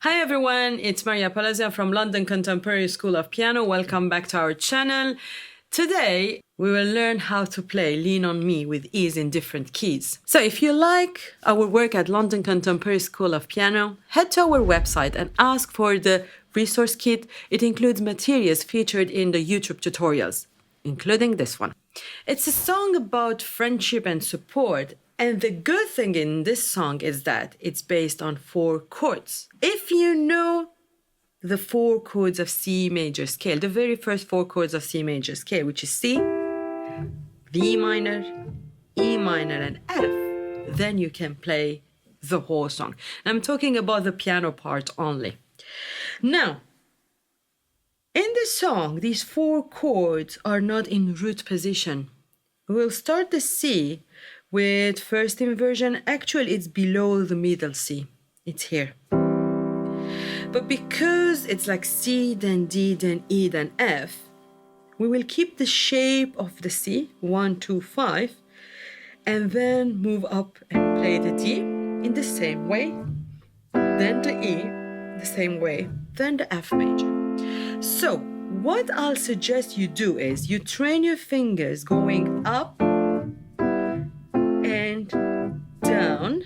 Hi everyone, it's Maria Palazian from London Contemporary School of Piano. Welcome back to our channel. Today, we will learn how to play Lean on Me with ease in different keys. So if you like our work at London Contemporary School of Piano, head to our website and ask for the resource kit. It includes materials featured in the YouTube tutorials, including this one. It's a song about friendship and support. And the good thing in this song is that it's based on 4 chords. If you know the 4 chords of C major scale, the very first 4 chords of C major scale, which is C, D minor, E minor, and F, then you can play the whole song. I'm talking about the piano part only. Now, in this song, these 4 chords are not in root position. We'll start the C with first inversion. Actually, it's below the middle C. It's here. But because it's like C, then D, then E, then F, we will keep the shape of the C, 1, 2, 5, and then move up and play the D in the same way, then the E, the same way, then the F major. So, what I'll suggest you do is you train your fingers going up and down,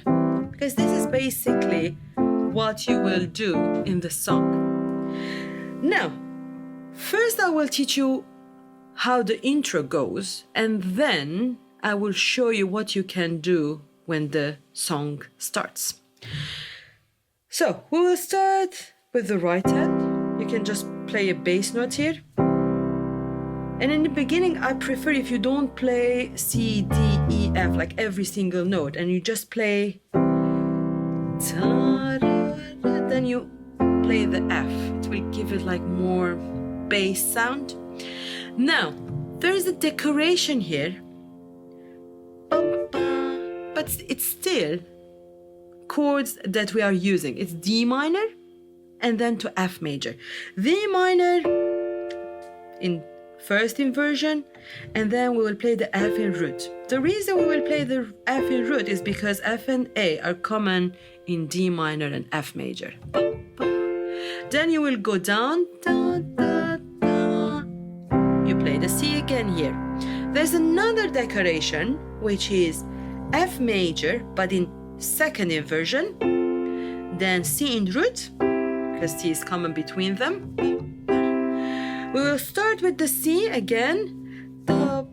because this is basically what you will do in the song. Now, first I will teach you how the intro goes, and then I will show you what you can do when the song starts. So, we will start with the right hand. You can just play a bass note here. And in the beginning, I prefer if you don't play C, D, E, F, like every single note, and you just play then you play the F. It will give it like more bass sound. Now, there's a decoration here, but it's still chords that we are using. It's D minor and then to F major. D minor in first inversion, and then we will play the F in root. The reason we will play the F in root is because F and A are common in D minor and F major. Then you will go down, you play the C again here. There's another decoration, which is F major, but in second inversion, then C in root, because C is common between them. We will start with the C again, but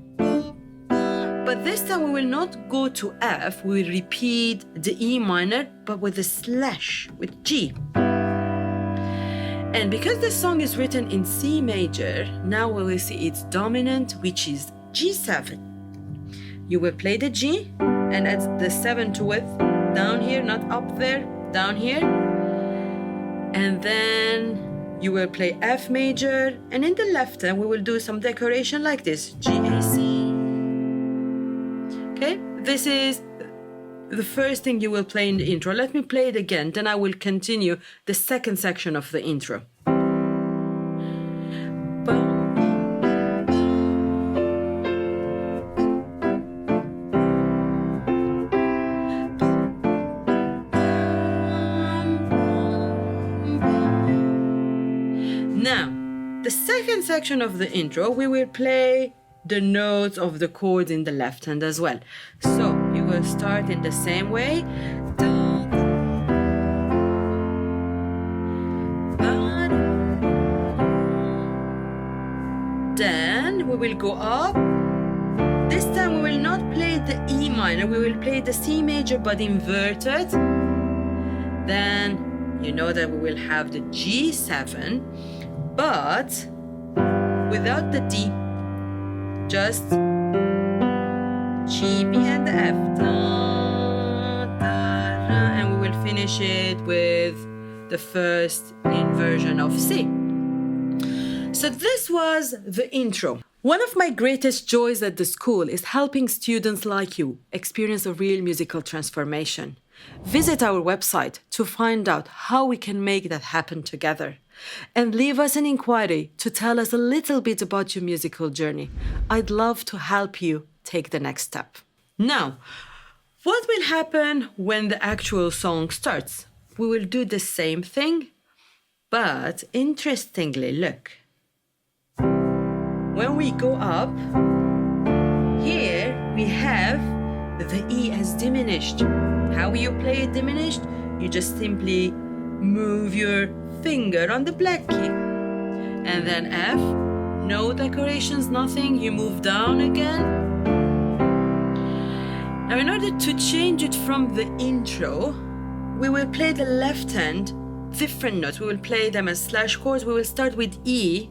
this time we will not go to F, we will repeat the E minor, but with a slash, with G. And because the song is written in C major, now we will see its dominant, which is G7. You will play the G and add the 7 to it, down here, not up there, down here. And then you will play F major, and in the left hand we will do some decoration like this, G, A, C. Okay, this is the first thing you will play in the intro. Let me play it again, then I will continue the second section of the intro. Now, the second section of the intro, we will play the notes of the chords in the left hand as well. So, you will start in the same way. Then, we will go up. This time, we will not play the E minor, we will play the C major but inverted. Then, you know that we will have the G7, but without the D, just G, B, and the F. And we will finish it with the first inversion of C. So this was the intro. One of my greatest joys at the school is helping students like you experience a real musical transformation. Visit our website to find out how we can make that happen together. And leave us an inquiry to tell us a little bit about your musical journey. I'd love to help you take the next step. Now, what will happen when the actual song starts? we will do the same thing, but interestingly, look. When we go up, here we have the E as diminished. How will you play it diminished? You just simply move your finger on the black key. And then F, no decorations, nothing, you move down again. Now in order to change it from the intro, we will play the left hand different notes. We will play them as slash chords. We will start with E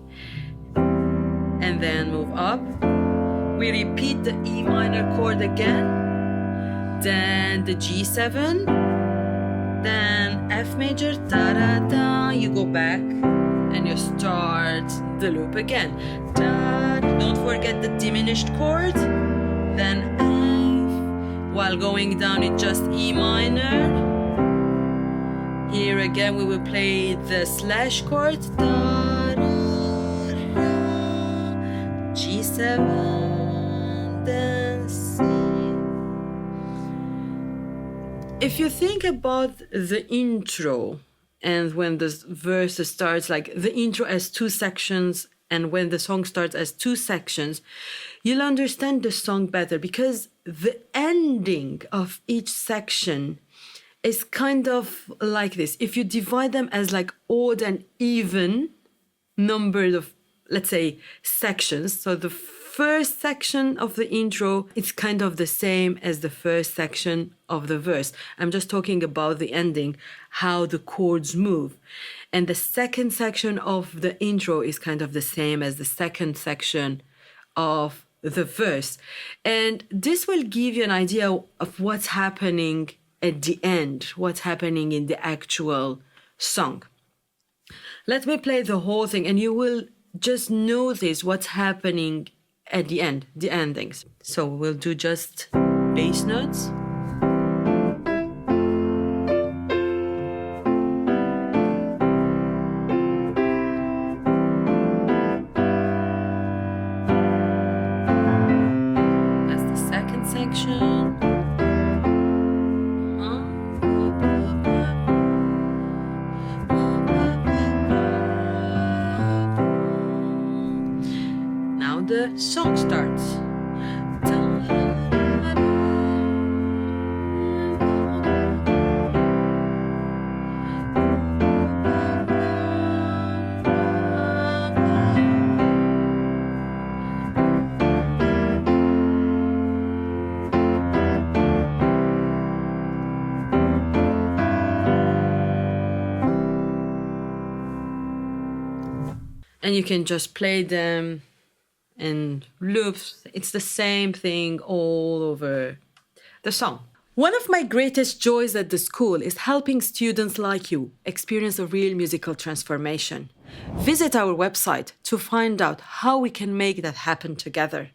and then move up. We repeat the E minor chord again, then the G7, then F major, da-da-da, you go back and you start the loop again. Da, don't forget the diminished chord, then F, while going down it's just E minor. Here again we will play the slash chord, da, da, da, G7, then C. If you think about the intro and when the verse starts, like the intro as two sections and when the song starts as two sections, you'll understand the song better because the ending of each section is kind of like this. If you divide them as like odd and even numbered of, let's say, sections, so the first section of the intro, it's kind of the same as the first section of the verse. I'm just talking about the ending, how the chords move. And the second section of the intro is kind of the same as the second section of the verse. And this will give you an idea of what's happening at the end, what's happening in the actual song. Let me play the whole thing and you will just notice what's happening at the end, the endings. So we'll do just bass notes. That's the second section. The song starts. And you can just play them and loops. It's the same thing all over the song. One of my greatest joys at the school is helping students like you experience a real musical transformation. Visit our website to find out how we can make that happen together.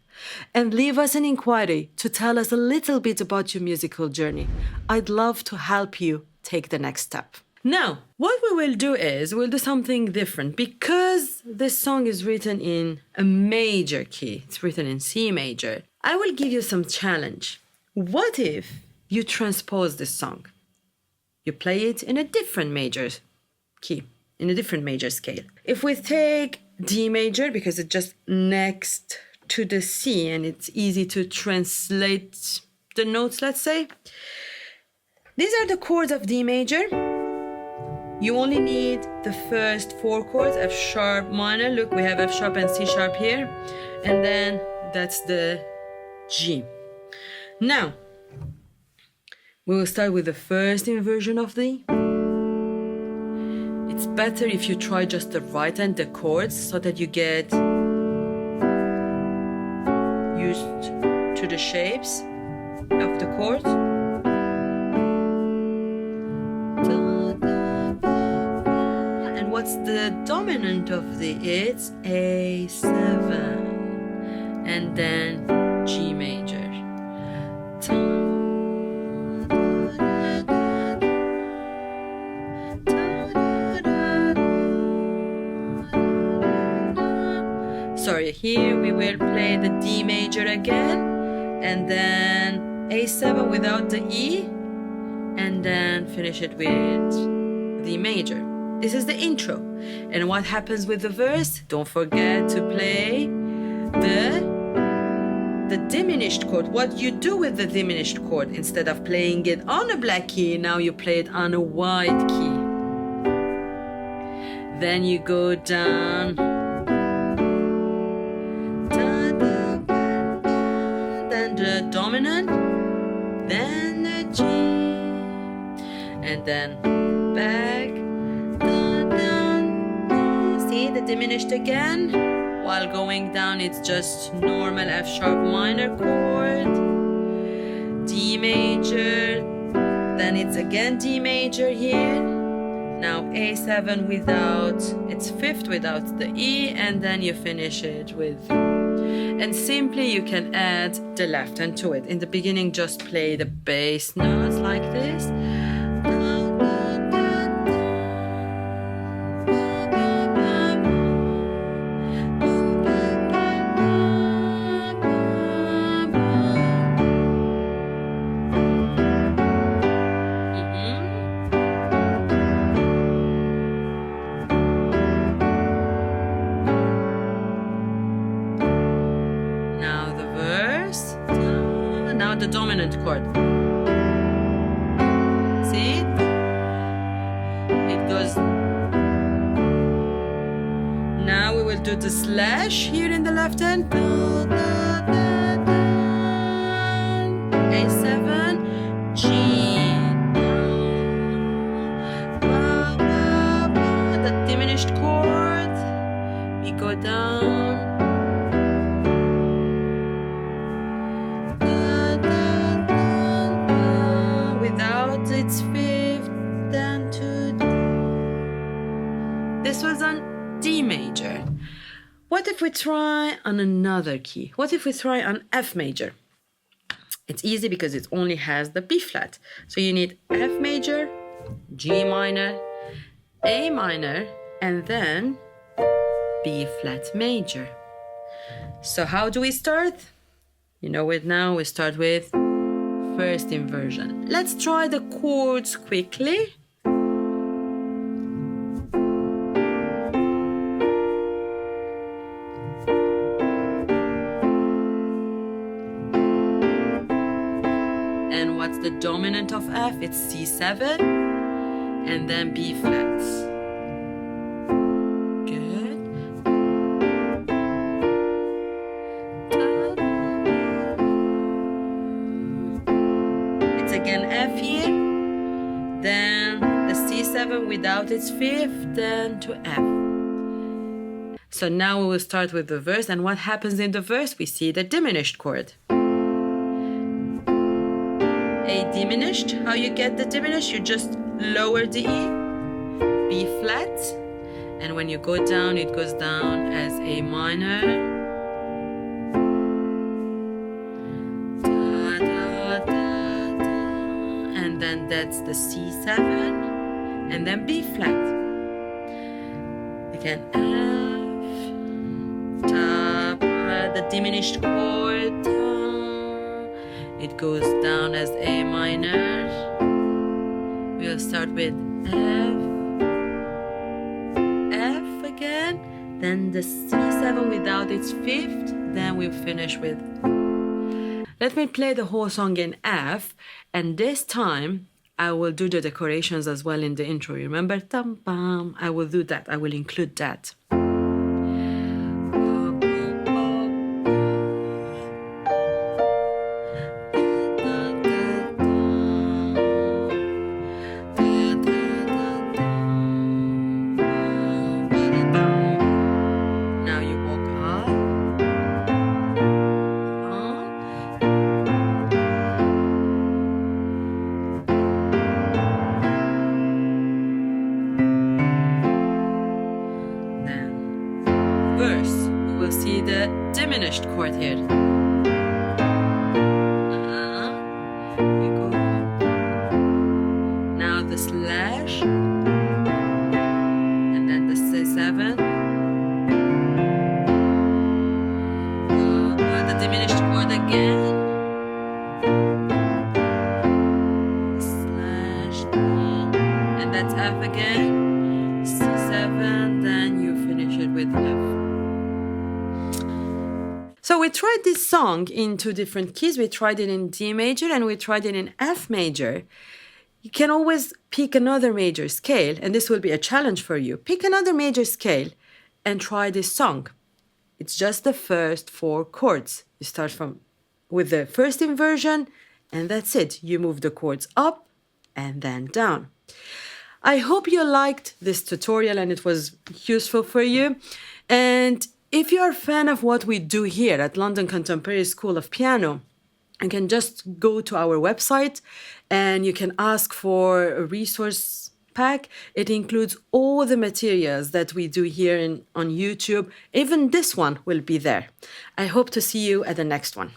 And leave us an inquiry to tell us a little bit about your musical journey. I'd love to help you take the next step. Now, what we will do is we'll do something different because this song is written in a major key. It's written in C major. I will give you some challenge. What if you transpose this song? You play it in a different major key, in a different major scale. If we take D major, because it's just next to the C and it's easy to translate the notes, let's say. These are the chords of D major. You only need the first four chords, F sharp minor. Look, we have F sharp and C sharp here. And then that's the G. Now, we will start with the first inversion of the. It's better if you try just the right hand, the chords, so that you get used to the shapes of the chords. What's the dominant of the? It's A7 and then G major. Sorry, here we will play the D major again and then A7 without the E and then finish it with D major. This is the intro. And what happens with the verse? Don't forget to play the diminished chord. What you do with the diminished chord, instead of playing it on a black key, now you play it on a white key. Then you go down, then the dominant, then the G, and then back, see the diminished again. While going down, it's just normal F sharp minor chord, D major, then it's again D major here. Now A7 without, it's fifth without the E, and then you finish it with, and simply you can add the left hand to it. In the beginning, just play the bass notes like this. The dominant chord. See? It goes. Now we will do the slash here in the left hand. A7, G. The diminished chord. We go down. It's fifth, then to D. This was on D major. What if we try on another key? What if we try on F major? It's easy because it only has the B flat. So you need F major, G minor, A minor, and then B flat major. So how do we start? You know it now. We start with first inversion. Let's try the chords quickly. And what's the dominant of F? It's C7 and then B flats. Again F here, then the C7 without its fifth, then to F. So now we will start with the verse, and what happens in the verse? We see the diminished chord. A diminished, how you get the diminished? You just lower the E, B flat, and when you go down, it goes down as A minor. Then that's the C7 and then B flat. Again F, top, the diminished chord, it goes down as A minor. We'll start with F, F again, then the C7 without its fifth, then we'll finish with. Let me play the whole song in F, and this time I will do the decorations as well in the intro. Remember? Tam pam. I will do that. I will include that. See the diminished chord here. You go. Now the slash, and then the C7. The diminished chord again. Slash, and that's F again. 7, then you finish it with F. So we tried this song in 2 different keys. We tried it in D major and we tried it in F major. You can always pick another major scale, and this will be a challenge for you. Pick another major scale and try this song. It's just the first 4 chords. You start with the first inversion, and that's it. You move the chords up and then down. I hope you liked this tutorial and it was useful for you. And if you're a fan of what we do here at London Contemporary School of Piano, you can just go to our website and you can ask for a resource pack. It includes all the materials that we do here on YouTube. Even this one will be there. I hope to see you at the next one.